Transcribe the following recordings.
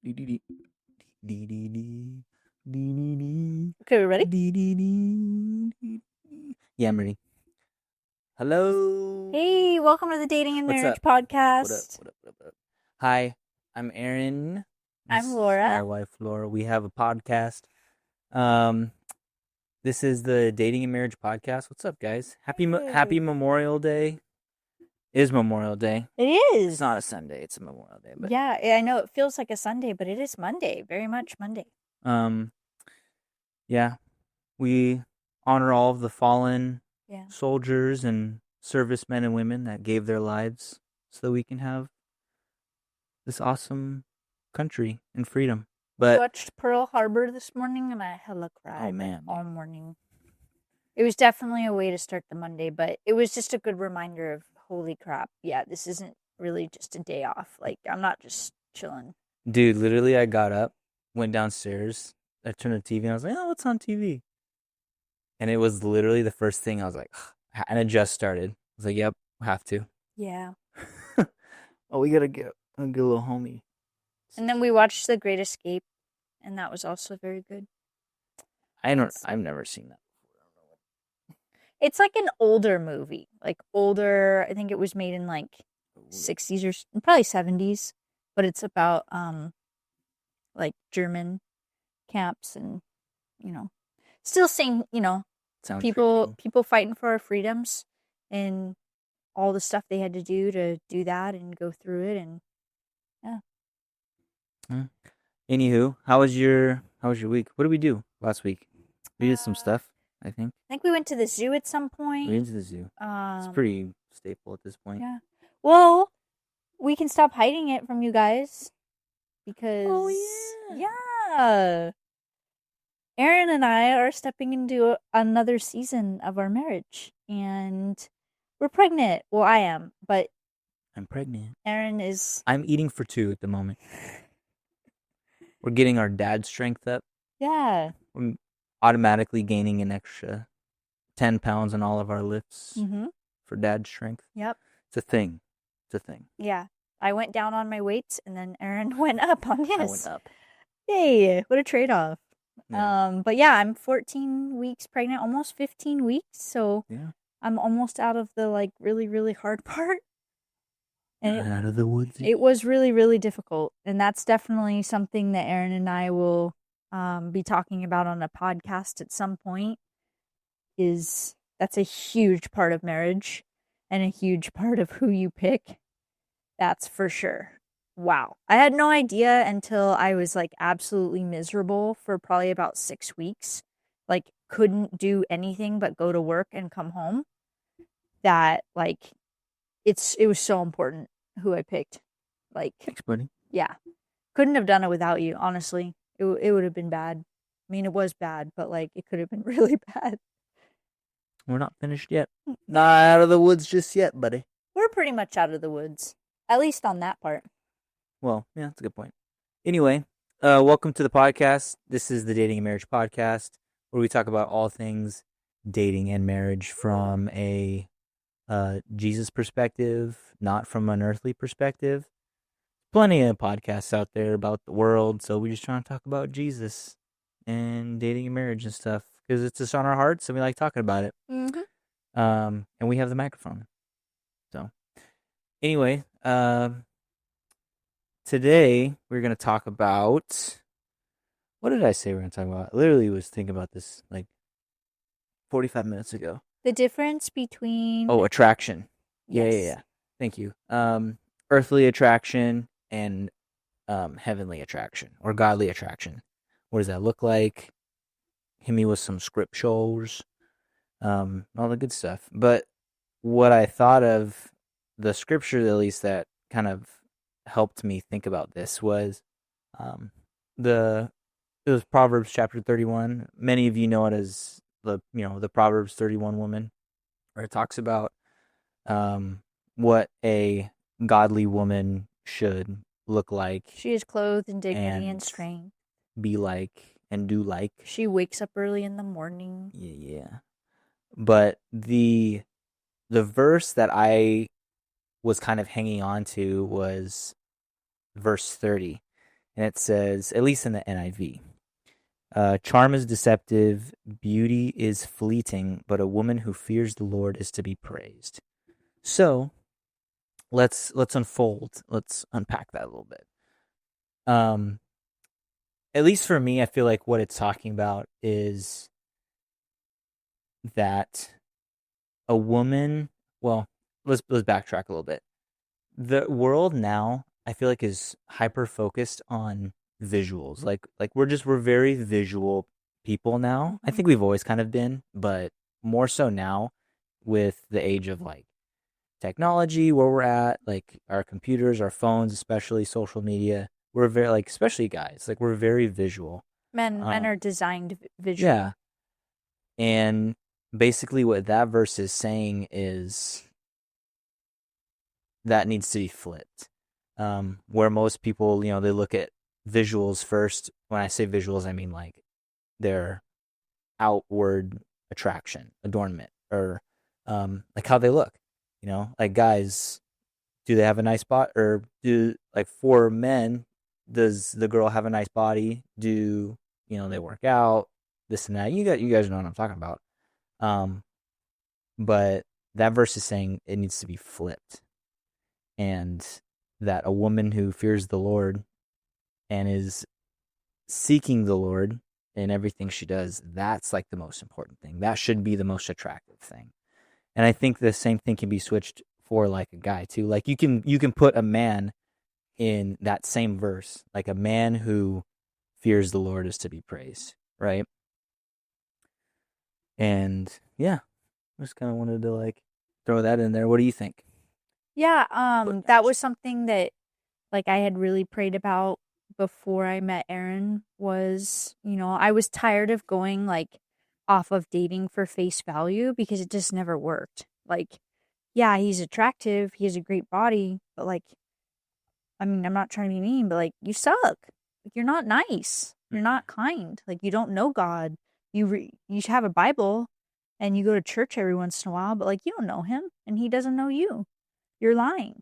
Okay, we ready? Yeah, I'm ready. Hello. Hey, welcome to the Dating and What's Marriage up? What up? Podcast. What up? What up? What up? Hi, I'm Aaron. This I'm is my Laura. wife Laura. We have a podcast. Um, this is the Dating and Marriage Podcast. What's up, guys? Happy Memorial Day. It is Memorial Day. It It's not a is. Sunday. It's a Memorial Day. But Yeah, I know it feels like a Sunday, but it is Monday. Very much Monday. um, yeah, we honor all of the fallen Yeah. soldiers and servicemen and women that gave their lives so that we can have this awesome country and freedom. We But watched Pearl Harbor this morning and I hella oh cried man, all morning. It was definitely a way to start the Monday, but it was just a good reminder of holy crap. Yeah, this isn't really just a day off. Like, I'm not just chilling. dude, literally, I got up, went downstairs, I turned the TV, and I was like, "Oh, what's on TV?" And it was literally the first thing I was like, and it just started. I was like, "Yep, have to." Yeah. Oh, we gotta get a good little homie. And then we watched The Great Escape, and that was also very good. I've never seen that. It's like an older movie, like older. I think it was made in like Before. 60s or probably 70s, but it's about like German camps and you know, still seeing, Sounds pretty people cool. people fighting for our freedoms and all the stuff they had to do that and go through it and yeah. Anywho, how was your week? What did we do last week? We did some I stuff, I think. think we went to the zoo at some We point. went to the zoo. It's pretty staple at this point. Yeah. Well, we can stop hiding it from you guys because Oh yeah. yeah. Aaron and I are stepping into another season of our marriage and we're pregnant. Well, I am, but I'm pregnant. Aaron is I'm eating for two at the moment. We're getting our dad strength up. yeah. We're automatically gaining an extra 10 pounds on all of our lifts Mhm. for dad strength. Yep. It's a thing. It's a thing. Yeah. I went down on my weights and then Aaron went up on his. I went up. Yay, what a trade-off. Yeah. But yeah, I'm 14 weeks pregnant, almost 15 weeks, so Yeah. I'm almost out of the like really really hard part. And Out of the woods. it was really really difficult, and that's definitely something that Aaron and I will be talking about on a podcast at some point. Is that's a huge part of marriage and a huge part of who you pick. That's for sure. Wow. I had no idea until I was like absolutely miserable for probably about 6 weeks. Like couldn't do anything but go to work and come home. That like it was so important who I picked. Like Thanks, buddy. yeah. Couldn't have done it without you, honestly. It would have been bad. I mean, it was bad, but like it could have been really bad. We're not finished yet. Not out of the woods just yet, buddy. We're pretty much out of the woods. At least on that part. Well, yeah, that's a good point. Anyway, welcome to the podcast. This is the Dating and Marriage Podcast, where we talk about all things dating and marriage from a Jesus perspective, not from an earthly perspective. Plenty of podcasts out there about the world, so we're just trying to talk about Jesus and dating and marriage and stuff because it's just on our hearts and we like talking about it. Mm-hmm. And we have the microphone. So, anyway, today we're gonna talk about what did I say we're gonna talk about? I literally was thinking about this like 45 minutes ago. The difference between Oh, attraction. yes. Yeah. Thank you. Earthly attraction and heavenly attraction or godly attraction. What does that look like? Hit me with some scriptures, all the good stuff. But what I thought of the scripture, at least that kind of helped me think about this was um, it was Proverbs chapter 31. Many of you know it as the Proverbs 31 woman, where it talks about what a godly woman should look like. She is clothed in dignity and and strength. be like and do like. She wakes up early in the morning. Yeah. But the verse that I was kind of hanging on to was verse 30. And it says, at least in the NIV, charm is deceptive, beauty is fleeting, but a woman who fears the Lord is to be praised. So let's unfold. Let's unpack that a little bit. At least for me, I feel like what it's talking about is that a woman, well, let's backtrack a little bit. The world now, I feel like, is hyper focused on visuals. We're very visual people now. I think we've always kind of been, but more so now with the age of like technology, where we're at, like our computers, our phones, especially social media. We're very like, especially guys, like we're very visual. Men are designed visually. Yeah. And basically what that verse is saying is that needs to be flipped. Where most people, they look at visuals first. When I say visuals, I mean like their outward attraction, adornment, or like how they look. Like guys, do they have a nice body? Or like for men, does the girl have a nice body? Do they work out? This and that. You guys know what I'm talking about. But that verse is saying it needs to be flipped, and that a woman who fears the Lord and is seeking the Lord in everything she does, that's like the most important thing. That should be the most attractive thing. And I think the same thing can be switched for like a guy too. Like you can put a man in that same verse, like a man who fears the Lord is to be praised, right? And yeah, I just kind of wanted to like throw that in there. What do you think? Yeah, that was something that like I had really prayed about before I met Aaron. Was, I was tired of going like off of dating for face value because it just never worked. Like, yeah, he's attractive, he has a great body, but like, I mean, I'm not trying to be mean, but like, you suck. Like, you're not nice. You're not kind. Like, you don't know God. You should have a Bible and you go to church every once in a while, but like, you don't know him and he doesn't know you. You're lying.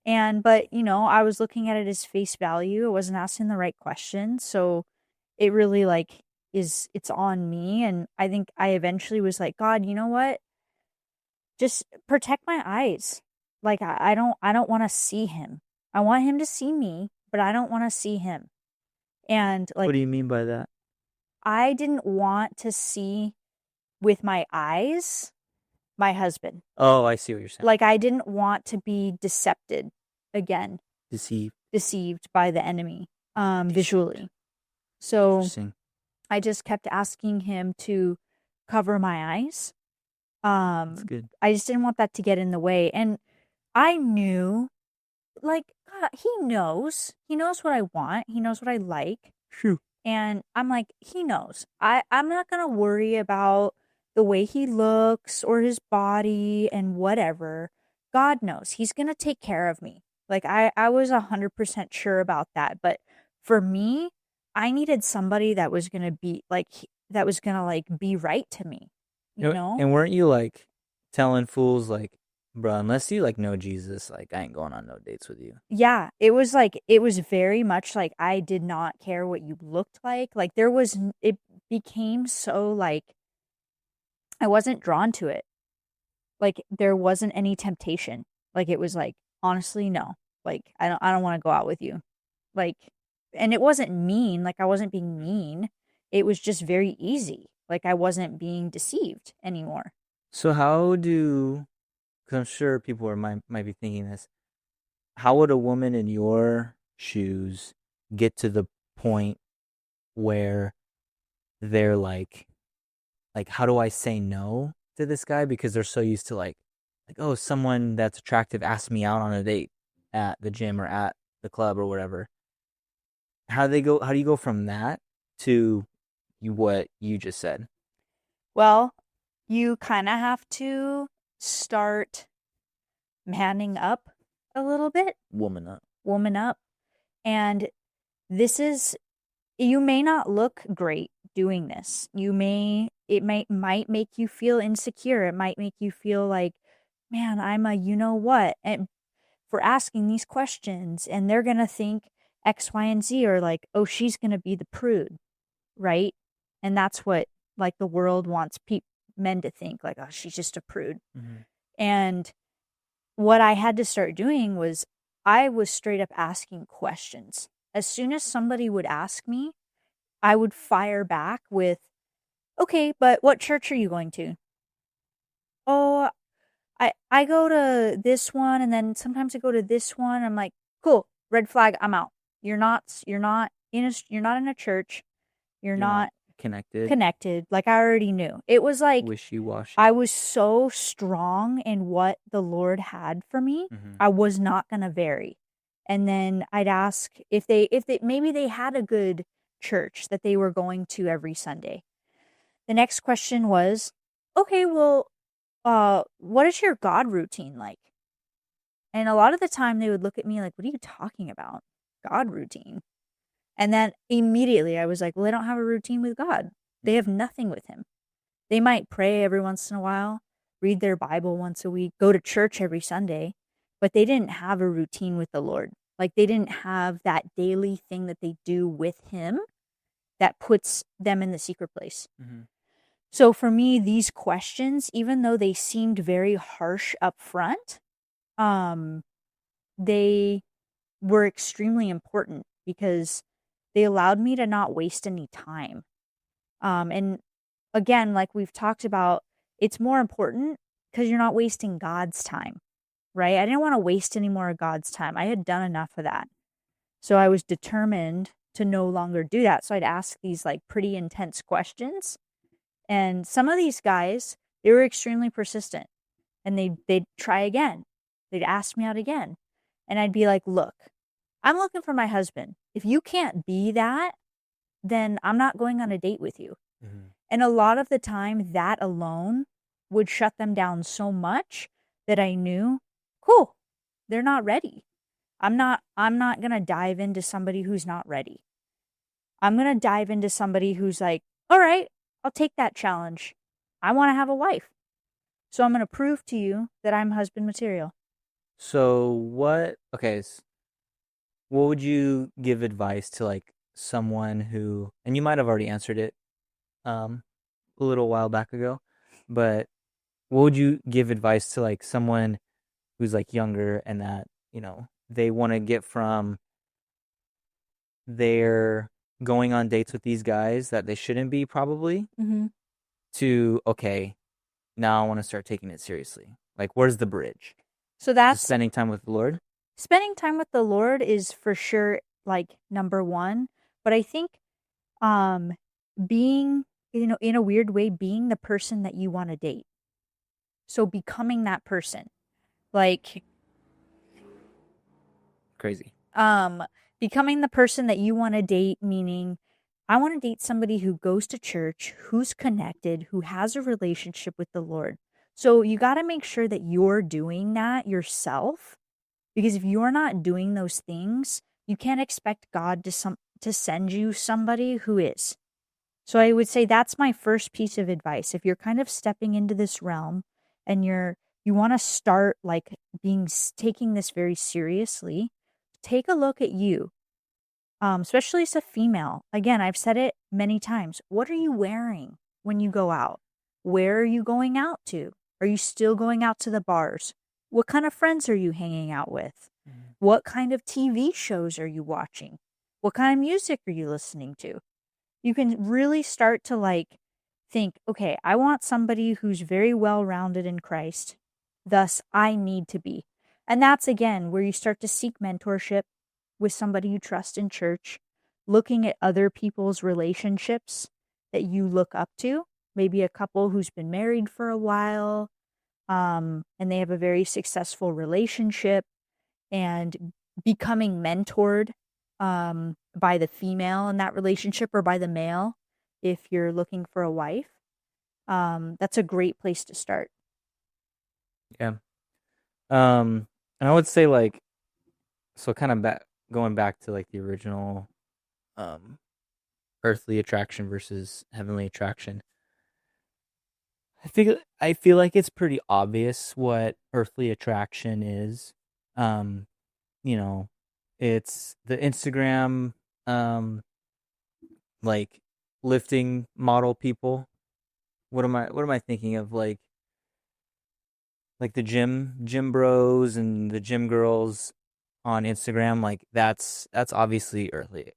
But I was looking at it as face value. I wasn't asking the right questions. So it really like it's on me. And I think I eventually was like, God, you know what? Just protect my eyes. Like I don't want to see him. I want him to see me, but I don't want to see him. And like, What do you mean by that? I didn't want to see with my eyes my husband. Oh, I see what you're saying. Like I didn't want to be decepted again. Deceived by the enemy visually. So I just kept asking him to cover my eyes. That's good. I just didn't want that to get in the way. And I knew, like, God, he knows what I want. He knows what I like. True. And I'm like, he knows. I'm not going to worry about the way he looks or his body and whatever. God knows. He's going to take care of me. Like, I was 100% sure about that. But for me, I needed somebody that was going to be, like, that was going to, like, be right to me, you know? And weren't you, like, telling fools, like, bro, unless you, like, know Jesus, like, I ain't going on no dates with you. Yeah, it was very much, like, I did not care what you looked like. Like, it became so, like, I wasn't drawn to it. Like, there wasn't any temptation. Like, it was like, honestly, no. Like, I don't want to go out with you. Like, and it wasn't mean. Like, I wasn't being mean. It was just very easy. Like, I wasn't being deceived anymore. So because I'm sure people might be thinking this, how would a woman in your shoes get to the point where they're like, how do I say no to this guy? Because they're so used to like, oh, someone that's attractive asked me out on a date at the gym or at the club or whatever. How do you go from that to what you just said? Well, you kind of have to start manning up a little bit. Woman up. And you may not look great doing this. It might make you feel insecure. It might make you feel like, man, I'm a you know what, and for asking these questions, and they're going to think X, Y, and Z, or like, oh, she's going to be the prude, right? And that's what like the world wants men to think, like, oh, she's just a prude. Mm-hmm. And what I had to start doing was I was straight up asking questions. As soon as somebody would ask me, I would fire back with, okay, but what church are you going to? Oh, I go to this one, and then sometimes I go to this one. I'm like, cool, red flag, I'm out. You're not in a church. You're You're not not connected. connected. Like, I already knew. It was like Wishy-washy. I was so strong in what the Lord had for me. Mm-hmm. I was not going to vary. And then I'd ask if they maybe they had a good church that they were going to every Sunday. The next question was, okay, well, what is your God routine like? And a lot of the time they would look at me like, what are you talking about? God routine. And then immediately I was like, well, they don't have a routine with God. They have nothing with him. They might pray every once in a while, read their Bible once a week, go to church every Sunday, but they didn't have a routine with the Lord. Like, they didn't have that daily thing that they do with him that puts them in the secret place. Mm-hmm. So for me, these questions, even though they seemed very harsh up front, they were extremely important because they allowed me to not waste any time. And again, like we've talked about, it's more important because you're not wasting God's time, right? I didn't want to waste any more of God's time. I had done enough of that. So I was determined to no longer do that. So I'd ask these like pretty intense questions. And some of these guys, they were extremely persistent, and they'd try again. They'd ask me out again. And I'd be like, look, I'm looking for my husband. If you can't be that, then I'm not going on a date with you. Mm-hmm. And a lot of the time, that alone would shut them down so much that I knew, cool, they're not ready. I'm not going to dive into somebody who's not ready. I'm going to dive into somebody who's like, all right, I'll take that challenge. I want to have a wife. So I'm going to prove to you that I'm husband material. So what would you give advice to like someone who, and you might have already answered it a little while back ago, but what would you give advice to like someone who's like younger and that, they want to get from their going on dates with these guys that they shouldn't be probably Mm-hmm. to, okay, now I want to start taking it seriously. Like, where's the bridge? So Just that's spending time with the Lord? spending time with the Lord is for sure like number one. But I think um being, in a weird way, being the person that you want to date. So becoming that person. Like, Crazy. becoming the person that you want to date, meaning I want to date somebody who goes to church, who's connected, who has a relationship with the Lord. So you got to make sure that you're doing that yourself, because if you're not doing those things, you can't expect God to send you somebody who is. So I would say that's my first piece of advice. If you're kind of stepping into this realm and you want to start like taking this very seriously, take a look at you. Especially as a female. Again, I've said it many times. What are you wearing when you go out? Where are you going out to? Are you still going out to the bars? What kind of friends are you hanging out with? Mhm. What kind of TV shows are you watching? What kind of music are you listening to? You can really start to like think, okay, I want somebody who's very well rounded in Christ. Thus, I need to be. And that's again where you start to seek mentorship with somebody you trust in church, looking at other people's relationships that you look up to, maybe a couple who's been married for a while, and they have a very successful relationship, and becoming mentored by the female in that relationship, or by the male if you're looking for a wife. That's a great place to start. Yeah. And I would say like, so kind of going back to like the original, um, earthly attraction versus heavenly attraction. I feel like it's pretty obvious what earthly attraction is. Um, you know, It's the Instagram, um, like lifting model people. What am I thinking of? Like the gym bros and the gym girls on Instagram. Like that's obviously earthly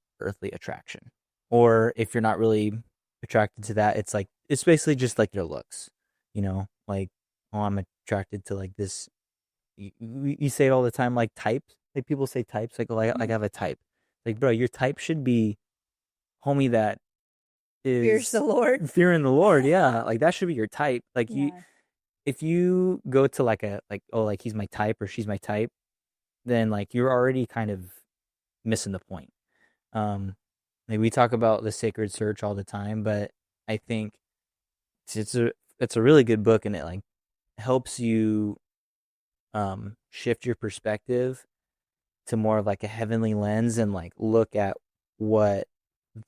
attraction. Or if you're not really attracted to that, it's basically just like your looks. Like, oh, I'm attracted to like this. You say it all the time, like types. Like people say types. Like I have a type. Like, bro, your type should be homie that Fears the is Lord. fearing the Lord. Yeah, like that should be your type. Like Yeah. if you go to like he's my type or she's my type, then like you're already kind of missing the point. Um, like we talk about the sacred search all the time, but I think it's a it's a really good book, and it like helps you shift your perspective to more of like a heavenly lens and like look at what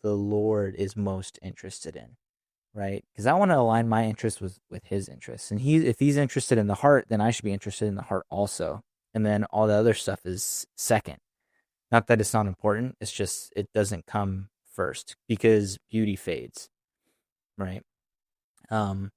the Lord is most interested in, right? Because I want to align my interests with His interests, and if He's interested in the heart, then I should be interested in the heart also, and then all the other stuff is second. Not that it's not important; it's just it doesn't come first because beauty fades, right? Um,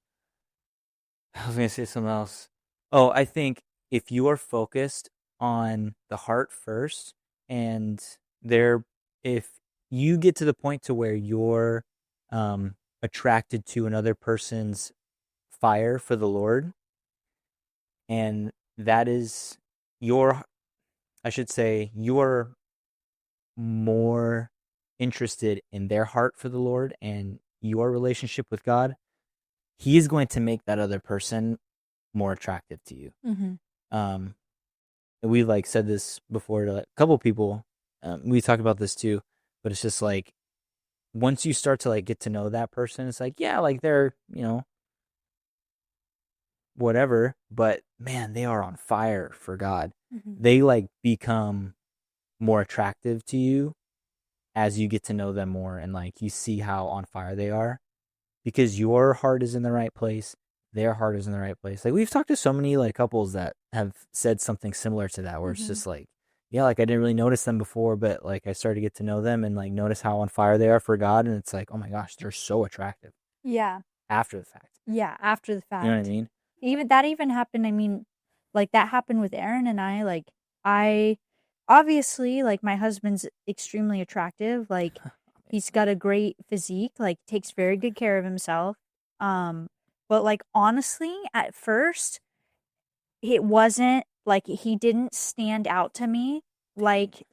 I was gonna say something else. Oh, I think if you are focused on the heart first, and there, if you get to the point to where you're attracted to another person's fire for the Lord, and that is your, I should say, you're more interested in their heart for the Lord and your relationship with God, He is going to make that other person more attractive to you. Mm-hmm. Um, we like said this before to like, a couple people. We talked about this too, but it's just like once you start to like get to know that person, it's like yeah, like they're whatever, but man, they are on fire for God. Mm-hmm. They like become more attractive to you as you get to know them more, and like you see how on fire they are because your heart is in the right place, their heart is in the right place. Like we've talked to so many like couples that have said something similar to that, where it's Mm-hmm. just like, yeah, like I didn't really notice them before, but like I started to get to know them and like notice how on fire they are for God, and it's like, oh my gosh, they're so attractive Yeah. after the fact. Yeah. After the You know what I fact. mean? Even happened. I mean, like that happened with Aaron and I. Like, I obviously, like, my husband's extremely attractive. Like, he's got a great physique, like, takes very good care of himself. Um, but, like, honestly, at first, it wasn't like he didn't stand out to me like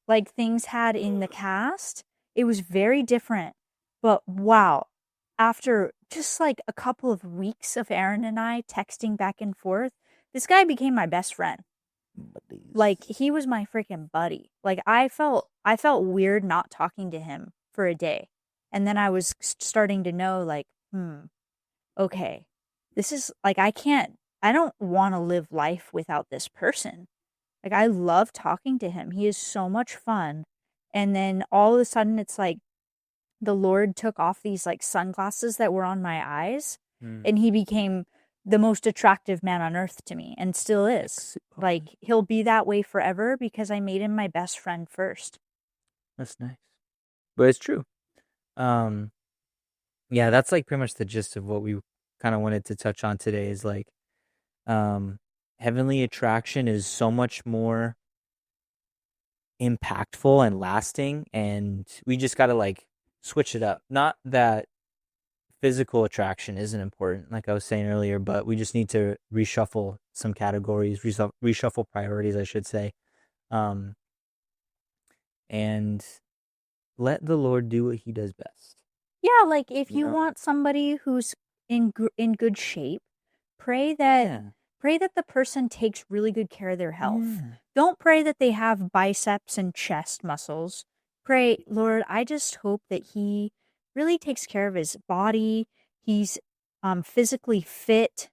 like things had in the cast. It was very different. But wow, after just like a couple of weeks of Aaron and I texting back and forth, this guy became my best friend. Like he was my freaking buddy. Like I felt weird not talking to him for a day. And then I was starting to know like, okay. This is like I don't want to live life without this person. Like I love talking to him. He is so much fun. And then all of a sudden it's like the Lord took off these like sunglasses that were on my eyes Mm. and he became the most attractive man on earth to me and still is. Like he'll be that way forever because I made him my best friend first. That's nice, but it's true. Um, yeah, that's like pretty much the gist of what we kind of wanted to touch on today. Is like, um, heavenly attraction is so much more impactful and lasting, and we just got to like switch it up. Not that physical attraction isn't important, like I was saying earlier, but we just need to reshuffle some categories, reshuffle priorities, I should say, um, and let the Lord do what He does best. Yeah, like if You you know? want somebody who's in good shape, pray that Yeah, pray that the person takes really good care of their health. yeah. Don't pray that they have biceps and chest muscles. Pray, Lord, I just hope that he really takes care of his body. He's physically fit.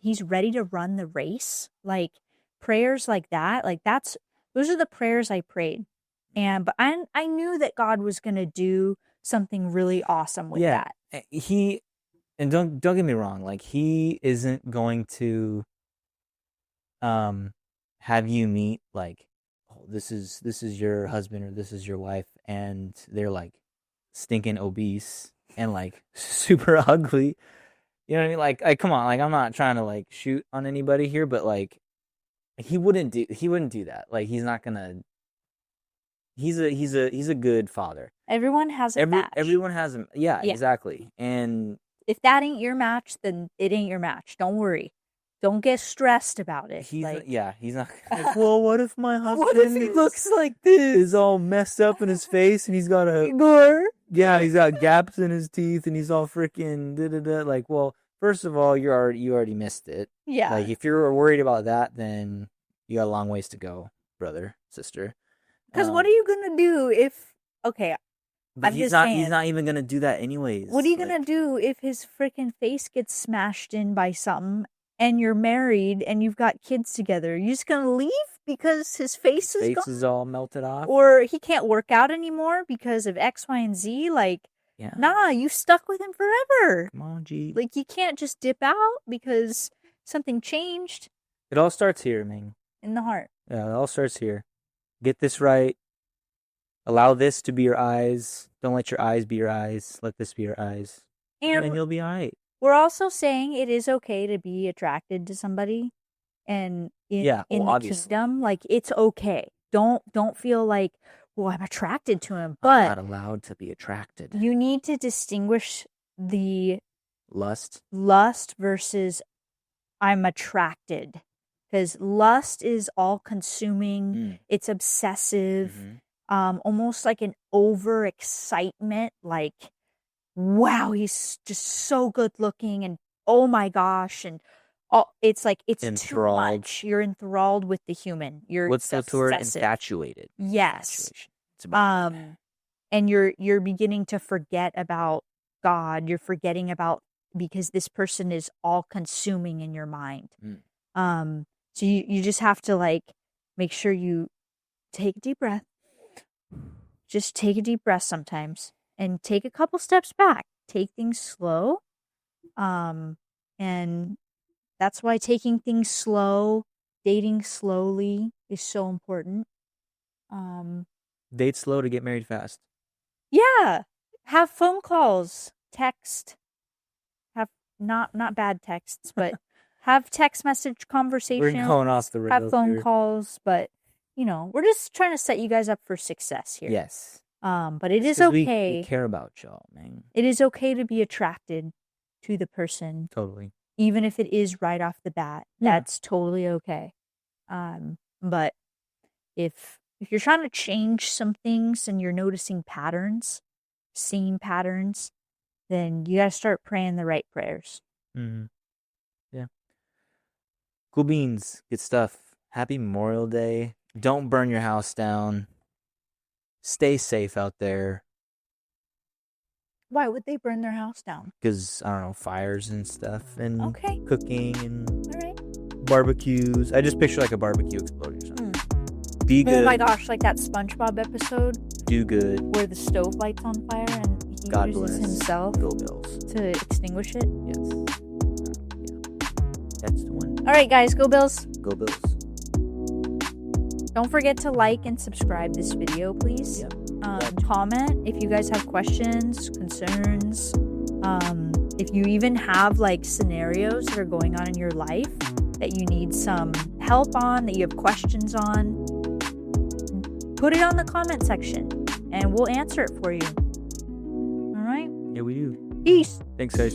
He's ready to run the race. Like prayers like that, like those are the prayers I prayed. And but I knew that God was going to do something really awesome with Yeah, that. he and don't get me wrong, like He isn't going to um have you meet like this is your husband or this is your wife, and they're like stinking obese and like super ugly. You know what I mean? Like come on, like I'm not trying to like shoot on anybody here, but like he wouldn't do that. Like he's not gonna. He's a good father. Everyone has a match. Everyone has a yeah, exactly. And if that ain't your match, then it ain't your match. Don't worry. Don't get stressed about it. He's like, he's not. Like, well, what if my husband what if he looks like this? Is all messed up in his face and he's got he's got gaps in his teeth and he's all freaking da. Like, well, first of all, you already missed it. Yeah. Like, if you're worried about that, then you got a long ways to go, brother, sister. Because what are you gonna do if? Okay, but he's not even gonna do that anyways. What are you gonna do if his freaking face gets smashed in by something and you're married and you've got kids together? You just gonna leave because his face is all melted off, or he can't work out anymore because of X, Y, and Z? Like, nah, you stuck with him forever. Come on, G. Like, you can't just dip out because something changed. It all starts here, man. In the heart. Yeah, it all starts here. Get this right. Allow this to be your eyes. Don't let your eyes be your eyes. Let this be your eyes. And you'll be all right. We're also saying it is okay to be attracted to somebody. And in the kingdom, like, it's okay. Don't feel like, well, I'm attracted to him. But I'm not allowed to be attracted. You need to distinguish the lust versus I'm attracted. Because lust is all-consuming. It's obsessive. Almost like an over-excitement. Like, wow, he's just so good-looking. And, oh, my gosh. And it's like, it's enthralled. Too much. You're enthralled with the human. What's the word? Infatuated. Yes. It's about and you're beginning to forget about God. You're forgetting about, because this person is all-consuming in your mind. So you just have to, like, make sure you take a deep breath. Just take a deep breath sometimes and take a couple steps back. Take things slow. And that's why taking things slow, dating slowly is so important. Date slow to get married fast. Yeah. Have phone calls, text. Have not bad texts, but have text message conversations. We're going off the rails. Have phone calls, but we're just trying to set you guys up for success here. Yes. But it is okay. We care about y'all, man. It is okay to be attracted to the person. Totally. Even if it is right off the bat. Yeah. That's totally okay. But if you're trying to change some things and you're noticing patterns, seeing patterns, then you got to start praying the right prayers. Mm-hmm. Yeah. Cool beans. Good stuff. Happy Memorial Day. Don't burn your house down. Stay safe out there. Why would they burn their house down? Because, I don't know, fires and stuff. And cooking and barbecues. I just picture like a barbecue exploding or something. Be good. Oh my gosh, like that SpongeBob episode. Do good. Where the stove lights on fire and he uses himself to extinguish it. Yes. That's the one. All right, guys, go Bills. Go Bills. Don't forget to like and subscribe this video, please. Yep. Comment if you guys have questions, concerns. If you even have like scenarios that are going on in your life that you need some help on, that you have questions on, put it on the comment section and we'll answer it for you. All right? Yeah, we do. Peace. Thanks, guys.